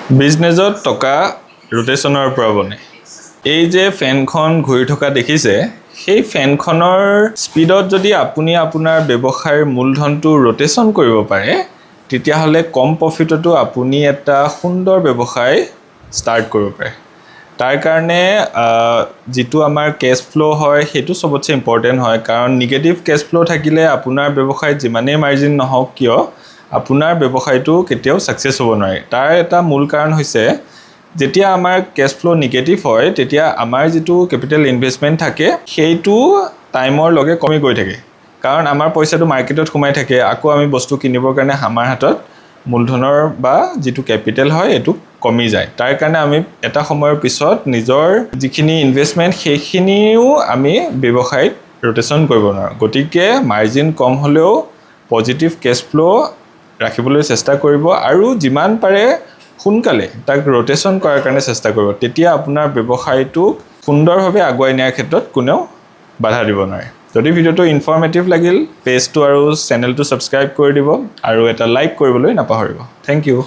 বিজনেছত টকা ৰোটেশনৰ পৰা বনে এই যে ফেনখন ঘূৰি থকা দেখিছে সেই ফেনখনৰ স্পিডত যদি আপুনি আপোনাৰ ব্যৱসায়ৰ মূলধনটো ৰোটেশন কৰিব পাৰে তেতিয়া হলে কম প্ৰফিটতো আপুনি এটা সুন্দৰ ব্যৱসায় ষ্টাৰ্ট কৰিব পাৰে তাৰ কাৰণে যেটো আমাৰ কেশ ফ্লো হয় হেতু সবতছে ইম্পৰ্টেন্ট হয় কাৰণ নিগেটিভ কেশ ফ্লো থাকিলে আপোনাৰ ব্যৱসায় যিমানে মাৰ্জিন নহওক কিয় আপোনাৰ ব্যৱসায়টো কেতিয়াও সাকসেস হ'ব নোৱাৰে তাৰ এটা মূল কাৰণ হৈছে যেতিয়া আমাৰ কেশ ফ্লো নেগেটিভ হয় তেতিয়া আমাৰ যেটো ক্যাপিটাল ইনভেষ্টমেন্ট থাকে সেইটো টাইমৰ লগে কমি গৈ থাকে কাৰণ আমাৰ পইচাটো মাৰ্কেটত সোমাই থাকে আকৌ আমি বস্তু কিনিবৰ কাৰণে আমাৰ হাতত মূলধনৰ বা যেটো ক্যাপিটাল হয় এটো কমি যায় তাৰ কাৰণে আমি এটা সময়ৰ পিছত নিজৰ যিখিনি ইনভেষ্টমেন্ট সেইখিনিও আমি ব্যৱসায়ত ৰোটেশন কৰিব নোৱাৰো গতিকে মাৰ্জিন কম হলেও পজিটিভ কেশ ফ্লো ৰাখিবলৈ চেষ্টা কৰিব আৰু যিমান পাৰে সোনকালে তাক ৰোটেশন কৰাৰ কাৰণে চেষ্টা কৰিব তেতিয়া আপোনাৰ ব্যৱসায়টো সুন্দৰভাৱে আগুৱাই নিয়াৰ ক্ষেত্ৰত কোনেও বাধা দিব নোৱাৰে যদি ভিডিওটো ইনফৰমেটিভ লাগিল পেজটো আৰু চেনেলটো সাবস্ক্ৰাইব কৰি দিব আৰু এটা লাইক কৰিবলৈ নাপাহৰিব থ্যাংক ইউ